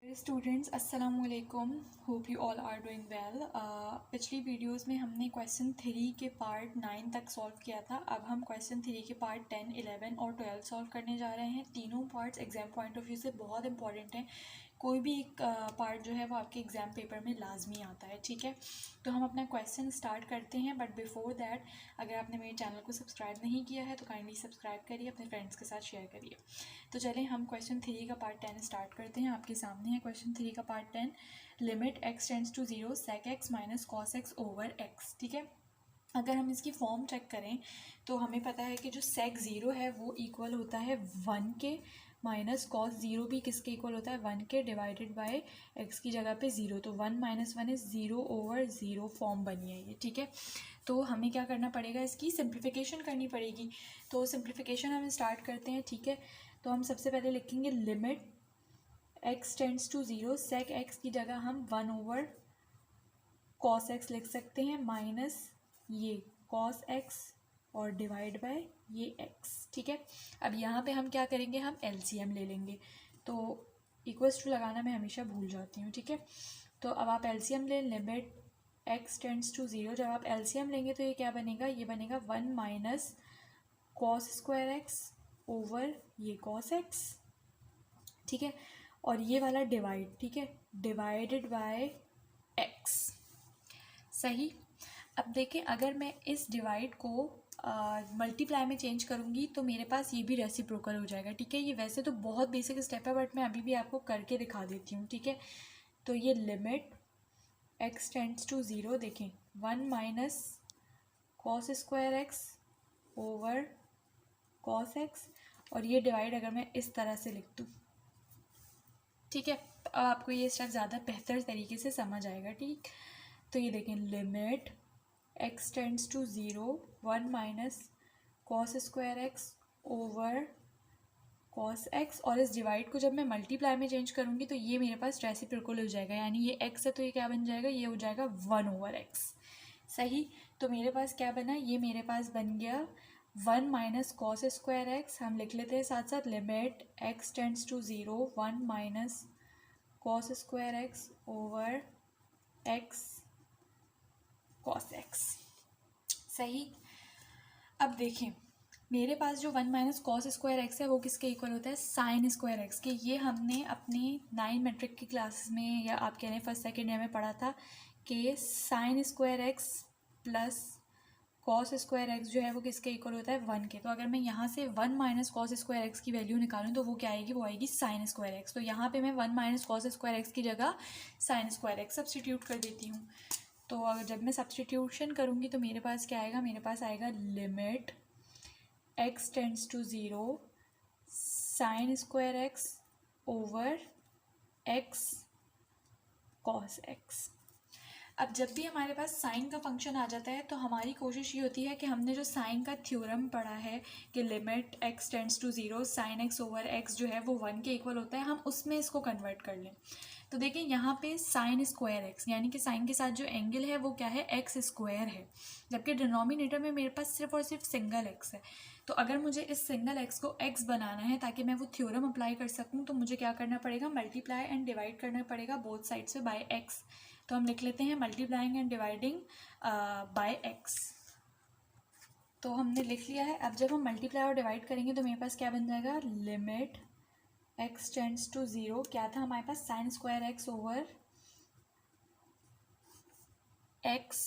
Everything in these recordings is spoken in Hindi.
स्टूडेंट्स अस्सलाम वालेकुम, hope you all are doing well. पिछली वीडियोस में हमने क्वेश्चन 3 के पार्ट 9 तक सॉल्व किया था। अब हम क्वेश्चन 3 के पार्ट 10, 11 और 12 सॉल्व करने जा रहे हैं। तीनों parts exam point of view से बहुत इंपॉर्टेंट हैं। कोई भी एक पार्ट जो है वो आपके एग्ज़ाम पेपर में लाजमी आता है, ठीक है। तो हम अपना क्वेश्चन स्टार्ट करते हैं, बट बिफोर दैट अगर आपने मेरे चैनल को सब्सक्राइब नहीं किया है तो काइंडली सब्सक्राइब करिए, अपने फ्रेंड्स के साथ शेयर करिए। तो चलें हम क्वेश्चन 3 का पार्ट 10 स्टार्ट करते हैं। आपके सामने है क्वेश्चन 3 का part 10, limit x tends to 0 sec x minus cos x over x, ठीक है। अगर हम इसकी फॉर्म चेक करें तो हमें पता है कि जो सेक 0 है वो इक्वल होता है 1 के, माइनस कॉस 0 भी किसके इक्वल होता है 1 के, डिवाइडेड बाय x की जगह पे 0। तो 1 माइनस 1 इज़ 0 ओवर 0 फॉर्म बनी है ये, ठीक है। तो हमें क्या करना पड़ेगा, इसकी सिंप्लीफिकेशन करनी पड़ेगी। तो सिंप्लीफिकेशन हम स्टार्ट करते हैं, ठीक है। तो हम सबसे पहले लिखेंगे limit x tends to 0 sec x की जगह हम 1 ओवर कॉस x लिख सकते हैं, माइनस ये कॉस x और डिवाइड बाय ये x, ठीक है। अब यहाँ पे हम क्या करेंगे, हम एलसीएम ले लेंगे। तो इक्वल्स टू लगाना मैं हमेशा भूल जाती हूँ, ठीक है। तो अब आप एलसीएम लें, लिमिट x टेंड्स टू 0। जब आप एलसीएम लेंगे तो ये क्या बनेगा, ये बनेगा 1 minus cos square x over ये कॉस एक्स, ठीक है। और ये वाला डिवाइड, ठीक है, डिवाइडेड बाय एक्स, सही। अब देखें, अगर मैं इस डिवाइड को मल्टीप्लाई में चेंज करूँगी तो मेरे पास ये भी रेसिप्रोकल हो जाएगा, ठीक है। ये वैसे तो बहुत बेसिक स्टेप है, बट मैं अभी भी आपको करके दिखा देती हूँ, ठीक है। तो ये लिमिट x टेंड्स टू 0, देखें 1 minus cos square x over cos x, और ये डिवाइड अगर मैं इस तरह से लिख दूँ, ठीक है, तो अब आपको ये स्टेप ज़्यादा बेहतर तरीके से समझ आएगा, ठीक। तो ये देखें limit x tends to 0 1 minus cos square x over cos x, और इस डिवाइड को जब मैं मल्टीप्लाई में चेंज करूँगी तो ये मेरे पास रेसिप्रोकल हो जाएगा, यानी ये x है तो ये क्या बन जाएगा, ये हो जाएगा 1 ओवर x, सही। तो मेरे पास क्या बना, ये मेरे पास बन गया 1 माइनस कॉस स्क्वायर एक्स। हम लिख लेते हैं साथ साथ limit x tends to 0 1 minus cos square x over x cos x, सही। अब देखें, मेरे पास जो 1 माइनस कॉस स्क्वायर एक्स है वो किसके इक्वल होता है, साइन स्क्वायर एक्स के। ये हमने अपनी 9 मैट्रिक की क्लासेस में, या आप कह रहे हैं फर्स्ट सेकेंड ईयर में पढ़ा था कि sine square x plus cos square x जो है वो किसके इक्वल होता है 1 के। तो अगर मैं यहाँ से 1 माइनस कॉस स्क्वायर एक्स की वैल्यू निकालूँ तो वो क्या आएगी, वो आएगी साइन स्क्वायर एक्स। तो यहाँ पे मैं 1 माइनस कॉस स्क्वायर एक्स की जगह साइन स्क्वायर एक्स सब्सटीट्यूट कर देती हूँ। तो अगर जब मैं सब्सटीट्यूशन करूँगी तो मेरे पास क्या आएगा, मेरे पास आएगा limit x tends to 0 sine square x over x cos x. अब जब भी हमारे पास साइन का फंक्शन आ जाता है तो हमारी कोशिश ये होती है कि हमने जो साइन का थ्योरम पढ़ा है कि limit x tends to 0 sine x over x जो है वो 1 के इक्वल होता है, हम उसमें इसको कन्वर्ट कर लें। तो देखें यहाँ पे साइन स्क्वायर एक्स, यानी कि साइन के साथ जो एंगल है वो क्या है, एक्स स्क्वायर है, जबकि डिनोमिनेटर में मेरे पास सिर्फ और सिर्फ सिंगल एक्स है। तो अगर मुझे इस सिंगल एक्स को एक्स बनाना है ताकि मैं वो थ्योरम अप्लाई कर सकूँ तो मुझे क्या करना पड़ेगा, मल्टीप्लाई एंड डिवाइड करना पड़ेगा बोथ साइड से बाय एक्स। तो हम लिख लेते हैं multiplying and dividing by x. तो हमने लिख लिया है। अब जब हम मल्टीप्लाई और डिवाइड करेंगे तो मेरे पास क्या बन जाएगा, लिमिट x टेंड्स टू 0, क्या था हमारे पास sine square x over x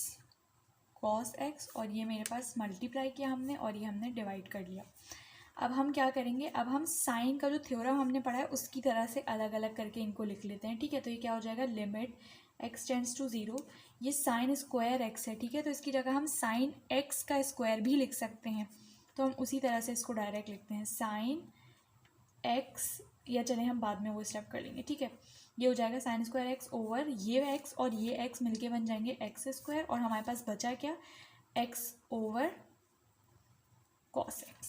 cos x, और ये मेरे पास मल्टीप्लाई किया हमने और ये हमने डिवाइड कर लिया। अब हम क्या करेंगे, अब हम साइन का जो थ्योरम हमने पढ़ा है उसकी तरह से अलग अलग करके इनको लिख लेते हैं, ठीक है। तो ये क्या हो जाएगा, लिमिट x टेंड्स टू 0, ये साइन स्क्वायर एक्स है, ठीक है, तो इसकी जगह हम साइन एक्स का स्क्वायर भी लिख सकते हैं। तो हम उसी तरह से इसको डायरेक्ट लिखते हैं साइन एक्स, या चलें हम बाद में वो स्टेप कर लेंगे, ठीक है। ये हो जाएगा साइन स्क्वायर एक्स ओवर ये एक्स और ये एक्स मिलके बन जाएंगे एक्स स्क्वायर, और हमारे पास बचा क्या, एक्स ओवर कॉस एक्स,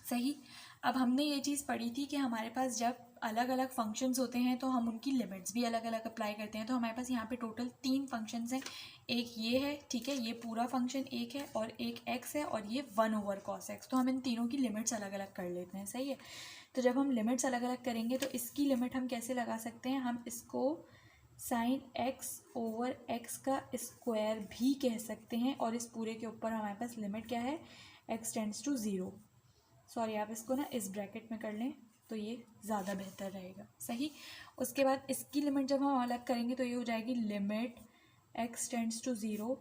सही। अब हमने ये चीज़ पढ़ी थी कि हमारे पास जब अलग अलग फंक्शंस होते हैं तो हम उनकी लिमिट्स भी अलग अलग अप्लाई करते हैं। तो हमारे पास यहाँ पे टोटल 3 फंक्शंस हैं। एक ये है, ठीक है, ये पूरा फंक्शन एक है, और एक x है, और ये 1/cos x। तो हम इन तीनों की लिमिट्स अलग अलग कर लेते हैं, सही है। तो जब हम लिमिट्स अलग अलग करेंगे तो इसकी लिमिट हम कैसे लगा सकते हैं, हम इसको sin x/x का स्क्वायर भी कह सकते हैं, और इस पूरे के ऊपर हमारे पास लिमिट क्या है, x टेंड्स टू 0। सॉरी, आप इसको ना इस ब्रैकेट में कर लें तो ये ज़्यादा बेहतर रहेगा, सही। उसके बाद इसकी लिमिट जब हम अलग करेंगे तो ये हो जाएगी limit x tends to 0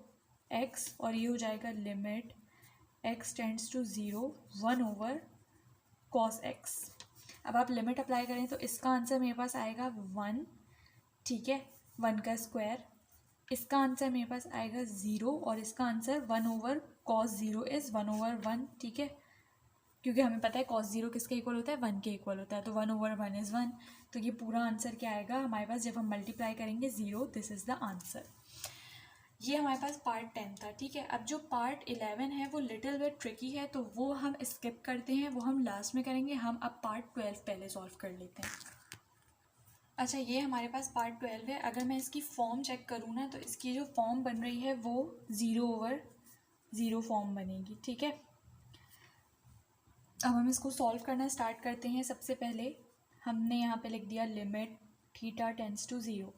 x, और ये हो जाएगा limit x tends to 0 1/cos x। अब आप लिमिट अप्लाई करें तो इसका आंसर मेरे पास आएगा 1, ठीक है, 1 का स्क्वायर। इसका आंसर मेरे पास आएगा 0, और इसका आंसर 1/cos 0 इज़ 1/1, ठीक है, क्योंकि हमें पता है cos 0 किसके इक्वल होता है, 1 के इक्वल होता है। तो 1/1 इज़ 1। तो ये पूरा आंसर क्या आएगा हमारे पास, जब हम मल्टीप्लाई करेंगे 0, दिस इज़ द आंसर। ये हमारे पास पार्ट 10 था, ठीक है। अब जो पार्ट 11 है वो लिटिल बिट ट्रिकी है, तो वो हम स्किप करते हैं, वो हम लास्ट में करेंगे। हम अब पार्ट 12 पहले सॉल्व कर लेते हैं। अच्छा, ये हमारे पास पार्ट 12 है। अगर मैं इसकी फॉर्म चेक करूँ ना, तो इसकी जो फॉर्म बन रही है वो 0/0 फॉर्म बनेगी, ठीक है। अब हम इसको सॉल्व करना स्टार्ट करते हैं। सबसे पहले हमने यहाँ पे लिख दिया limit theta tends to 0।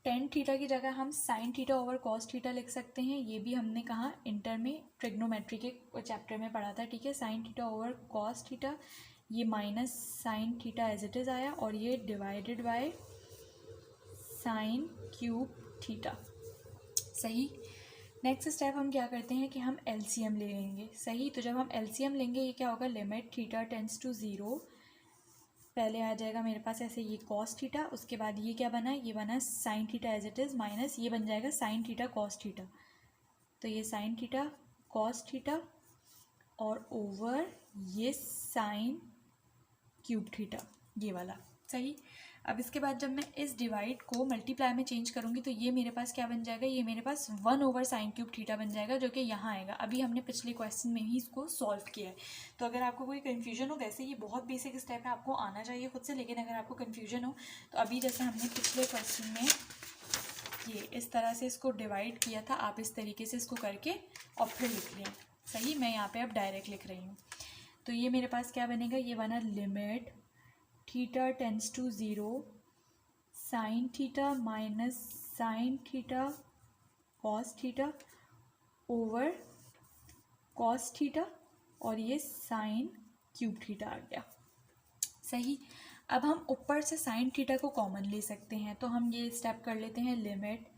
Tan theta की जगह हम sine theta over cos theta लिख सकते हैं। ये भी हमने कहा इंटर में ट्रिग्नोमेट्री के चैप्टर में पढ़ा था, ठीक है। Sine theta over cos theta, ये minus sine theta as it is आया, और ये divided by sine cube theta, सही। नेक्स्ट स्टेप हम क्या करते हैं कि हम एलसीएम ले लेंगे, सही। तो जब हम एलसीएम लेंगे ये क्या होगा, लिमिट थीटा टेंड्स टू 0, पहले आ जाएगा मेरे पास ऐसे ये कॉस थीटा, उसके बाद ये क्या बना, ये बना sine theta as it is, minus ये बन जाएगा साइन थीटा कॉस थीटा। तो ये साइन थीटा कॉस थीटा और ओवर ये साइन क्यूब थीटा, ये वाला, सही। अब इसके बाद जब मैं इस डिवाइड को मल्टीप्लाई में चेंज करूँगी तो ये मेरे पास क्या बन जाएगा, ये मेरे पास 1/sin क्यूब थीटा बन जाएगा, जो कि यहाँ आएगा। अभी हमने पिछले क्वेश्चन में ही इसको सॉल्व किया है। तो अगर आपको कोई कन्फ्यूजन हो, वैसे ये बहुत बेसिक स्टेप है, आपको आना चाहिए खुद से, लेकिन अगर आपको कन्फ्यूजन हो तो अभी जैसे हमने पिछले क्वेश्चन में ये इस तरह से इसको डिवाइड किया था, आप इस तरीके से इसको करके और फिर लिख लें, सही। मैं यहाँ पर अब डायरेक्ट लिख रही हूँ। तो ये मेरे पास क्या बनेगा, ये बना limit theta tends to 0 sine theta minus sine theta cos theta over cos theta, और ये साइन क्यूब थीटा आ गया, सही। अब हम ऊपर से साइन थीटा को कॉमन ले सकते हैं, तो हम ये स्टेप कर लेते हैं। Limit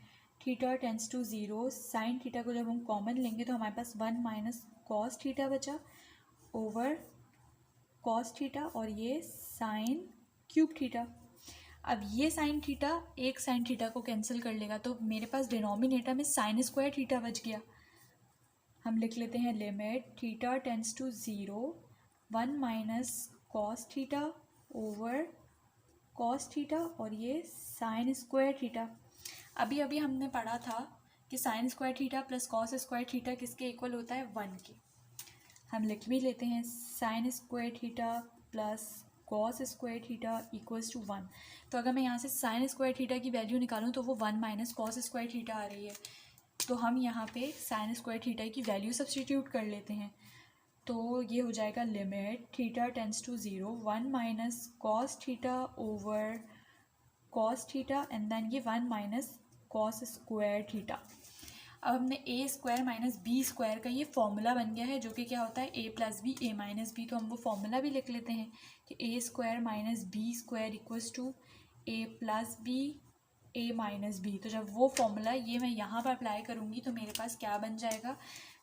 theta tends to 0 sine theta को जब हम कॉमन लेंगे तो हमारे पास 1 माइनस कॉस थीटा बचा ओवर कॉस थीटा, और ये साइन क्यूब थीटा। अब ये साइन थीटा एक साइन थीटा को कैंसिल कर लेगा, तो मेरे पास डिनोमिनेटर में साइन स्क्वायर थीटा बच गया। हम लिख लेते हैं limit theta tends to 0 1 minus cos theta over cos theta, और ये साइन स्क्वायर थीटा। अभी अभी हमने पढ़ा था कि sine square theta plus cos square theta किसके इक्वल होता है, 1 के। हम लिख भी लेते हैं sine square theta plus cos square theta equals to 1। तो अगर मैं यहाँ से साइन स्क्वायर थीटा की वैल्यू निकालूँ तो वो 1 माइनस कॉस स्क्वायर थीटा आ रही है। तो हम यहाँ पे साइन स्क्वायर थीटा की वैल्यू सब्स्टिट्यूट कर लेते हैं। तो ये हो जाएगा limit theta tends to 0 1 minus cos theta over cos theta, and then ये 1 माइनस कॉस स्क्वायर थीटा। अब हमने A square minus B square का ये फॉर्मूला बन गया है, जो कि क्या होता है a plus b a minus b. तो हम वो फॉर्मूला भी लिख लेते हैं कि a square minus B square equals to a plus b a minus b. तो जब वो फॉर्मूला ये मैं यहाँ पर अप्लाई करूँगी तो मेरे पास क्या बन जाएगा,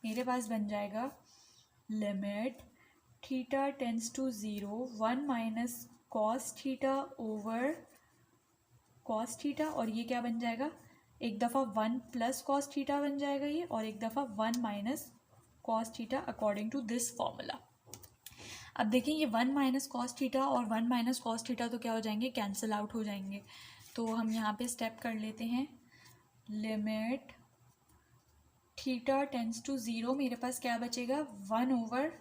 मेरे पास बन जाएगा limit theta tends to 0 1 minus cos theta over cos theta, और ये क्या बन जाएगा, एक दफ़ा 1 प्लस कॉस थीटा बन जाएगा ये, और एक दफ़ा 1 minus cos theta according to this formula. अब देखें ये 1 माइनस कॉस थीटा और 1 माइनस कॉस थीटा तो क्या हो जाएंगे, कैंसिल आउट हो जाएंगे। तो हम यहाँ पे स्टेप कर लेते हैं। लिमिट थीटा टेंड्स टू 0, मेरे पास क्या बचेगा, 1 ओवर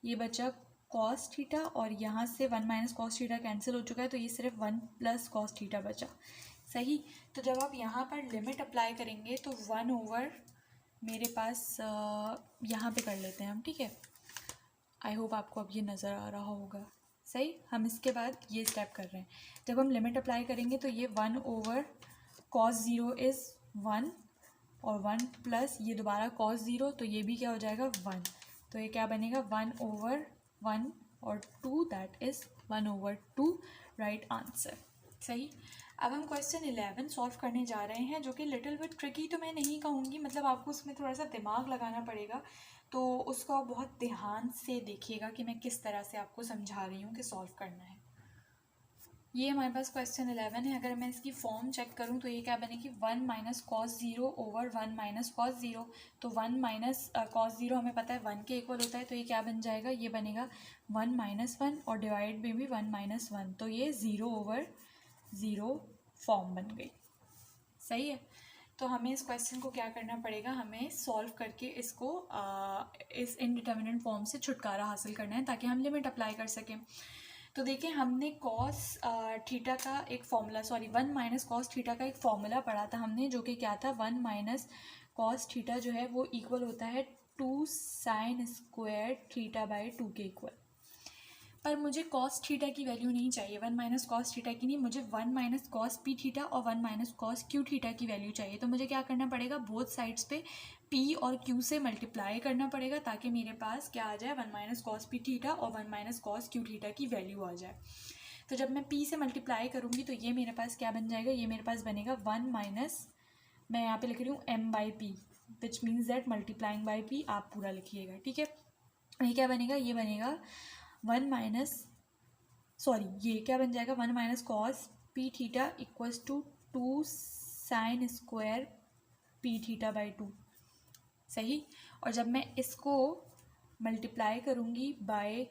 ये बचा कॉस थीटा और यहाँ से 1 माइनस कॉस थीटा कैंसिल हो चुका है, तो ये सिर्फ 1 प्लस कॉस थीटा बचा। सही, तो जब आप यहाँ पर लिमिट अप्लाई करेंगे तो 1 ओवर मेरे पास यहाँ पे कर लेते हैं हम, ठीक है। आई होप आपको अब ये नज़र आ रहा होगा। सही, हम इसके बाद ये स्टेप कर रहे हैं। जब हम लिमिट अप्लाई करेंगे तो ये 1 ओवर कॉस ज़ीरो इज़ 1 और 1 प्लस ये दोबारा कॉस ज़ीरो, तो ये भी क्या हो जाएगा 1, तो ये क्या बनेगा 1 ओवर 1 और 2, that is 1 over 2, right answer. सही, अब हम क्वेश्चन 11 सॉल्व करने जा रहे हैं, जो कि लिटिल बिट ट्रिकी तो मैं नहीं कहूँगी, मतलब आपको उसमें थोड़ा सा दिमाग लगाना पड़ेगा, तो उसको आप बहुत ध्यान से देखिएगा कि मैं किस तरह से आपको समझा रही हूँ कि सॉल्व करना है। ये हमारे पास क्वेश्चन 11 है। अगर मैं इसकी फॉर्म चेक करूँ तो ये क्या बनेगी 1 minus cos zero over 1 minus cos zero, तो 1 माइनस कॉस ज़ीरो हमें पता है 1 के इक्वल होता है, तो ये क्या बन जाएगा, ये बनेगा 1 माइनस 1 और डिवाइड में भी 1 माइनस 1, तो ये 0 ओवर 0 फॉर्म बन गई। सही है, तो हमें इस क्वेश्चन को क्या करना पड़ेगा, हमें सॉल्व करके इसको इस इनडिटर्मिनेंट फॉर्म से छुटकारा हासिल करना है ताकि हम लिमिट अप्लाई कर सकें। तो देखिए, हमने कॉस थीटा का एक फॉर्मूला, 1 माइनस कॉस थीटा का एक फॉर्मूला पढ़ा था हमने, जो कि क्या था 1 माइनस कॉस थीटा जो है वो इक्वल होता है 2 साइन स्क्वायर थीटा बाई 2 के इक्वल। पर मुझे कॉस थीटा की वैल्यू नहीं चाहिए, 1 माइनस कॉस थीटा की नहीं, मुझे 1 माइनस कॉस पी थीटा और 1 माइनस कॉस क्यू थीटा की वैल्यू चाहिए। तो मुझे क्या करना पड़ेगा, बोथ साइड्स पे पी और क्यू से मल्टीप्लाई करना पड़ेगा ताकि मेरे पास क्या आ जाए, 1 माइनस कॉस पी थीटा और 1 माइनस कॉस क्यू थीटा की वैल्यू आ जाए। तो जब मैं पी से मल्टीप्लाई करूँगी तो ये मेरे पास क्या बन जाएगा, ये मेरे पास बनेगा 1 माइनस, मैं यहाँ पे लिख रही हूँ m by P, which means that multiplying by P, आप पूरा लिखिएगा, ठीक है। ये क्या बनेगा, ये बनेगा 1 माइनस, सॉरी ये क्या बन जाएगा 1 minus cos P theta equals to 2 sine square P theta by 2। सही, और जब मैं इसको मल्टीप्लाई करूँगी बाय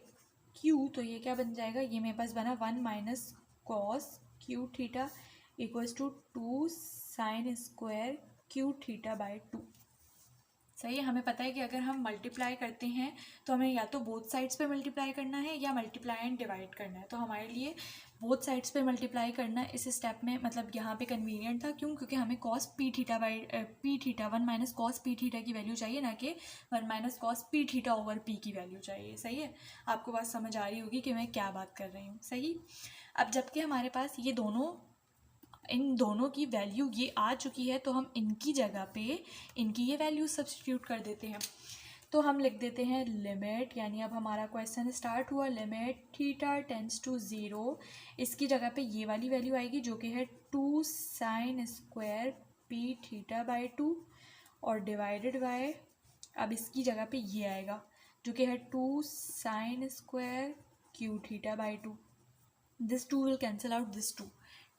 क्यू तो ये क्या बन जाएगा, ये मेरे पास बना 1 minus cos Q theta equals to 2 sine square Q theta by 2। सही है, हमें पता है कि अगर हम मल्टीप्लाई करते हैं तो हमें या तो बोथ साइड्स पे मल्टीप्लाई करना है या मल्टीप्लाई एंड डिवाइड करना है। तो हमारे लिए बोथ साइड्स पे मल्टीप्लाई करना इस स्टेप में मतलब यहाँ पे कन्वीनियंट था, क्यों, क्योंकि हमें cos P theta by P theta 1 minus cos P theta की वैल्यू चाहिए, ना कि 1 minus cos P theta over P की वैल्यू चाहिए। सही है, आपको बात समझ आ रही होगी कि मैं क्या बात कर रही हूँ। सही, अब जबकि हमारे पास ये दोनों, इन दोनों की वैल्यू ये आ चुकी है, तो हम इनकी जगह पे इनकी ये वैल्यू सब्स्टिट्यूट कर देते हैं। तो हम लिख देते हैं लिमिट, यानी अब हमारा क्वेश्चन स्टार्ट हुआ, लिमिट थीटा टेंड्स टू 0, इसकी जगह पे ये वाली वैल्यू आएगी जो कि है 2 sine square P theta by 2 और डिवाइडेड बाय, अब इसकी जगह पे ये आएगा जो कि है 2 sine square Q theta by 2। This 2 will cancel out this 2,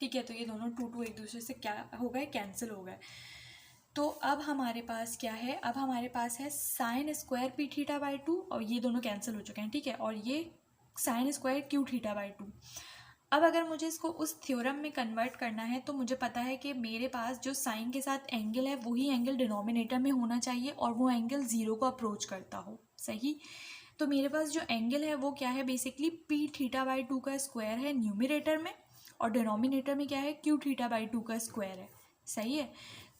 ठीक है। तो ये दोनों 2 एक दूसरे से क्या हो गए, कैंसिल हो गए। तो अब हमारे पास क्या है, अब हमारे पास है sign square P theta by 2 और ये दोनों कैंसिल हो चुके हैं, ठीक है, और ये sign square Q theta by 2। अब अगर मुझे इसको उस थ्योरम में कन्वर्ट करना है तो मुझे पता है कि मेरे पास जो साइन के साथ एंगल है वही एंगल डिनोमिनेटर में होना चाहिए और वो एंगल 0 को अप्रोच करता हो। सही, तो मेरे पास जो एंगल है वो क्या है, बेसिकली पी थीटा बाई 2 का स्क्वायर है न्यूमिनेटर में और डिनोमिनेटर में क्या है, क्यू थीटा बाई 2 का स्क्वायर है। सही है,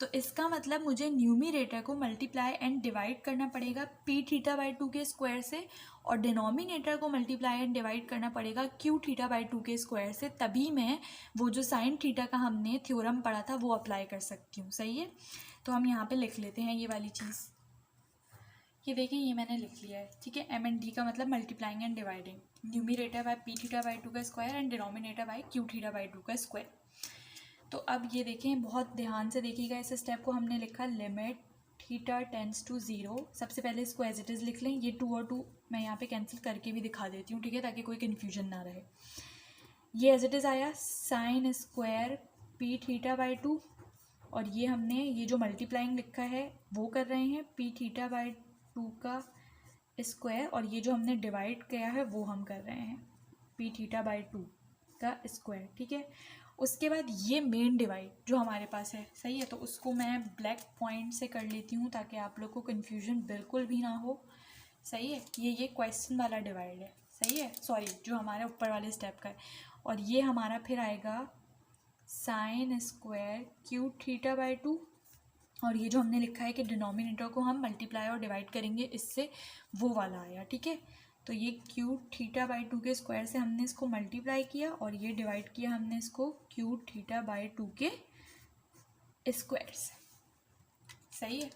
तो इसका मतलब मुझे न्यूमिनेटर को मल्टीप्लाई एंड डिवाइड करना पड़ेगा पी थीटा बाई 2 के स्क्वायर से और डिनोमिनेटर को मल्टीप्लाई एंड डिवाइड करना पड़ेगा क्यू थीटा बाई 2 के स्क्वायर से, तभी मैं वो जो साइन थीटा का हमने थ्योरम पढ़ा था वो अप्लाई कर सकती हूँ। सही है, तो हम यहाँ पे लिख लेते हैं ये वाली चीज़, ये देखें ये मैंने लिख लिया है, ठीक है। एम एंड डी का मतलब multiplying and dividing, numerator bye P theta by 2 का square and denominator by Q theta by 2 का स्क्वायर। तो अब ये देखें, बहुत ध्यान से देखिएगा इस स्टेप को, हमने लिखा लिमिट थीटा टेंड्स टू 0। सबसे पहले इसको एज इट इज़ लिख लें, ये 2 और 2 मैं यहाँ पे कैंसिल करके भी दिखा देती हूँ, ठीक है, ताकि कोई कन्फ्यूजन ना रहे। ये एज इट इज़ आया sign square P theta by 2 और ये हमने ये जो मल्टीप्लाइंग लिखा है वो कर रहे हैं पी थीटा बाई 2 का स्क्वायर और ये जो हमने डिवाइड किया है वो हम कर रहे हैं पी थीटा बाई 2 का स्क्वायर, ठीक है। उसके बाद ये मेन डिवाइड जो हमारे पास है, सही है, तो उसको मैं ब्लैक पॉइंट से कर लेती हूँ ताकि आप लोग को कन्फ्यूजन बिल्कुल भी ना हो। सही है, ये क्वेश्चन वाला डिवाइड है। सही है, सॉरी जो हमारे ऊपर वाले स्टेप का है। और ये हमारा फिर आएगा sine square cube theta by 2, और ये जो हमने लिखा है कि डिनोमिनेटर को हम मल्टीप्लाई और डिवाइड करेंगे इससे, वो वाला आया। ठीक है, तो ये क्यूब थीटा बाई 2 के स्क्वायर से हमने इसको मल्टीप्लाई किया और ये डिवाइड किया हमने इसको क्यूब थीटा बाई 2 के स्क्वायर से। सही है,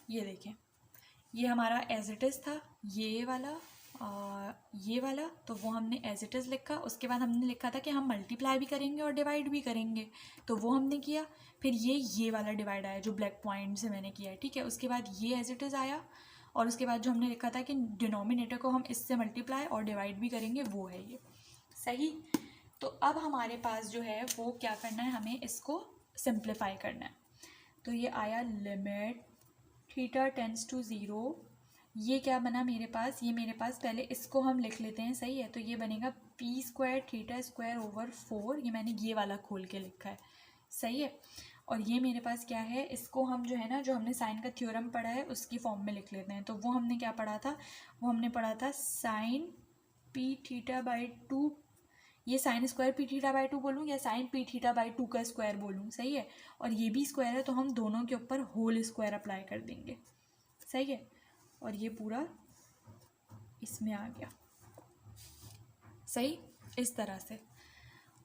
ये देखें ये हमारा एज इट इज़ था, ये वाला ये वाला, तो वो हमने एज इट इज़ लिखा। उसके बाद हमने लिखा था कि हम मल्टीप्लाई भी करेंगे और डिवाइड भी करेंगे, तो वो हमने किया। फिर ये वाला डिवाइड आया जो ब्लैक पॉइंट से मैंने किया है। ठीक है, उसके बाद ये एज इट इज़ आया, और उसके बाद जो हमने लिखा था कि डिनोमिनेटर को हम इससे मल्टीप्लाई और डिवाइड भी करेंगे, वो है ये। सही, तो अब हमारे पास जो है वो क्या करना है, हमें इसको सिंप्लीफाई करना है। तो ये आया लिमिट थीटा टेंड्स टू 0, ये क्या बना मेरे पास, ये मेरे पास पहले इसको हम लिख लेते हैं। सही है, तो ये बनेगा P square theta square over 4, ये मैंने ये वाला खोल के लिखा है। सही है, और ये मेरे पास क्या है, इसको हम जो है ना, जो हमने साइन का थ्योरम पढ़ा है उसकी फॉर्म में लिख लेते हैं। तो वो हमने क्या पढ़ा था, वो हमने पढ़ा था साइन पी थीटा बाई 2, ये sign square P theta by 2 बोलूँ या साइन पी थीटा बाई 2 का स्क्वायर बोलूँ। सही है, और ये भी स्क्वायर है तो हम दोनों के ऊपर होल स्क्वायर अप्लाई कर देंगे। सही है, और ये पूरा इसमें आ गया। सही, इस तरह से।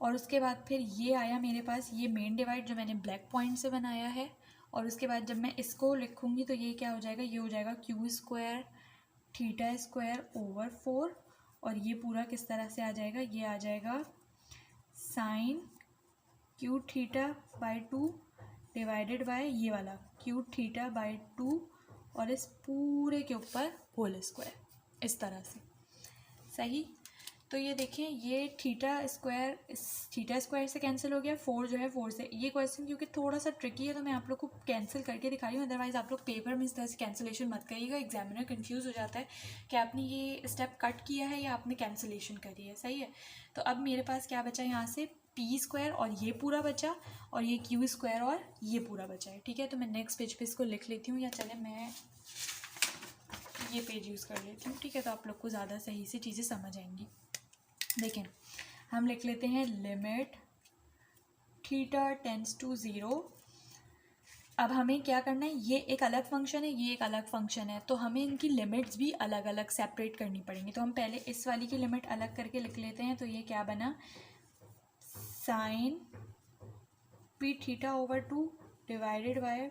और उसके बाद फिर ये आया मेरे पास ये मेन डिवाइड जो मैंने ब्लैक पॉइंट से बनाया है, और उसके बाद जब मैं इसको लिखूँगी तो ये क्या हो जाएगा, ये हो जाएगा Q square theta square over 4, और ये पूरा किस तरह से आ जाएगा, ये आ जाएगा sine Q theta by 2 divided by ये वाला क्यू थीटा बाई 2, और इस पूरे के ऊपर होल स्क्वायर, इस तरह से। सही, तो ये देखें ये थीटा स्क्वायर इस थीटा स्क्वायर से कैंसिल हो गया, 4 जो है 4 से। ये क्वेश्चन क्योंकि थोड़ा सा ट्रिकी है तो मैं आप लोग को कैंसिल करके दिखा रही हूँ, अदरवाइज़ आप लोग पेपर में इस तरह से कैंसिलेशन मत करिएगा, एग्जामिनर कंफ्यूज हो जाता है कि आपने ये स्टेप कट किया है या आपने कैंसिलेशन करी है। सही है, तो अब मेरे पास क्या बचा यहाँ से, पी स्क्वायर और ये पूरा बचा, और ये क्यू स्क्वायर और ये पूरा बचा है। ठीक है, तो मैं नेक्स्ट पेज पे इसको लिख लेती हूँ, या चले मैं ये पेज यूज़ कर लेती हूँ। ठीक है, तो आप लोग को ज़्यादा सही से चीज़ें समझ आएंगी। देखें, हम लिख लेते हैं लिमिट थीटा टेंड्स टू 0। अब हमें क्या करना है, ये एक अलग फंक्शन है, ये एक अलग फंक्शन है, तो हमें इनकी लिमिट्स भी अलग अलग सेपरेट करनी पड़ेंगी। तो हम पहले इस वाली की लिमिट अलग करके लिख लेते हैं। तो ये क्या बना, sine P theta over 2 divided by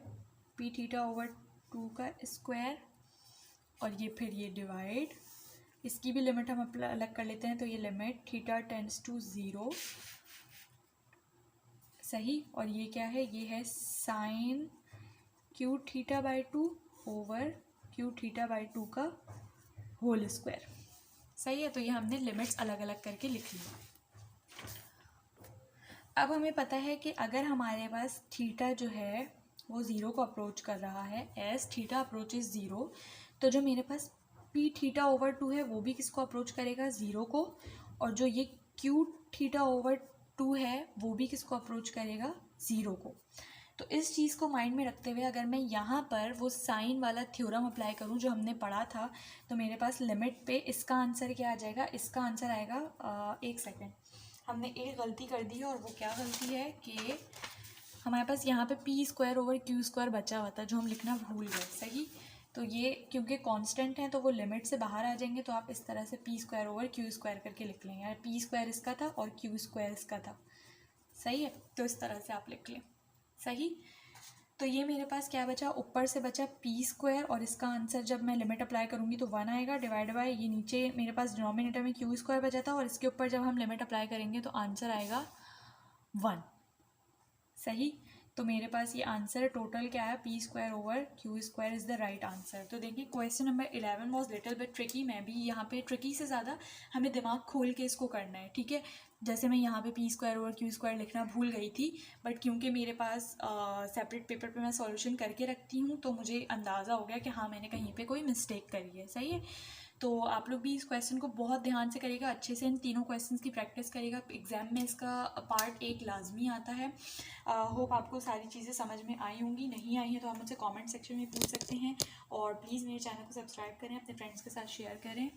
P theta over 2 का स्क्वायर, और ये फिर ये डिवाइड, इसकी भी लिमिट हम अलग कर लेते हैं। तो ये लिमिट थीटा टेंड्स टू 0। सही, और ये क्या है, ये है sine Q theta by 2 over Q theta by 2 का होल स्क्वायर। सही है, तो ये हमने लिमिट्स अलग अलग करके लिख ली। अब हमें पता है कि अगर हमारे पास थीटा जो है वो 0 को अप्रोच कर रहा है, एज थीटा अप्रोचेज 0, तो जो मेरे पास पी थीटा ओवर 2 है वो भी किसको अप्रोच करेगा, 0 को, और जो ये क्यू थीटा ओवर 2 है वो भी किसको अप्रोच करेगा, 0 को। तो इस चीज़ को माइंड में रखते हुए अगर मैं यहाँ पर वो साइन वाला थ्योरम अप्लाई करूँ जो हमने पढ़ा था, तो मेरे पास लिमिट पे इसका आंसर क्या आ जाएगा, इसका आंसर आएगा, एक सेकेंड, हमने एक गलती कर दी है, और वो क्या गलती है कि हमारे पास यहाँ पे P square over Q square बचा हुआ था जो हम लिखना भूल गए। सही, तो ये क्योंकि कांस्टेंट है तो वो लिमिट से बाहर आ जाएंगे, तो आप इस तरह से P square over Q square करके लिख लेंगे, यार पी स्क्वायर इसका था और क्यू स्क्वायर इसका था। सही है, तो इस तरह से आप लिख लें। सही, तो ये मेरे पास क्या बचा, ऊपर से बचा पी स्क्वायर, और इसका आंसर जब मैं लिमिट अप्लाई करूँगी तो 1 आएगा, डिवाइड बाय ये नीचे मेरे पास डिनोमिनेटर में क्यू स्क्वायर बचा था, और इसके ऊपर जब हम लिमिट अप्लाई करेंगे तो आंसर आएगा 1। सही, तो मेरे पास ये आंसर टोटल क्या है, P square over Q square is the right answer. तो देखिए question number 11 was little bit tricky, मैं भी यहाँ पे ट्रिकी से ज़्यादा हमें दिमाग खोल के इसको करना है। ठीक है, जैसे मैं यहाँ पे P square over Q square लिखना भूल गई थी, बट क्योंकि मेरे पास सेपरेट पेपर पे मैं सॉल्यूशन करके रखती हूँ तो मुझे अंदाज़ा हो गया कि हाँ मैंने कहीं पे कोई मिस्टेक करी है। सही है, तो आप लोग भी इस क्वेश्चन को बहुत ध्यान से करिएगा, अच्छे से इन तीनों क्वेश्चंस की प्रैक्टिस करिएगा, एग्ज़ाम में इसका पार्ट 1 लाजमी आता है। होप आपको सारी चीज़ें समझ में आई होंगी, नहीं आई हैं तो आप मुझसे कमेंट सेक्शन में पूछ सकते हैं, और प्लीज़ मेरे चैनल को सब्सक्राइब करें, अपने फ्रेंड्स के साथ शेयर करें।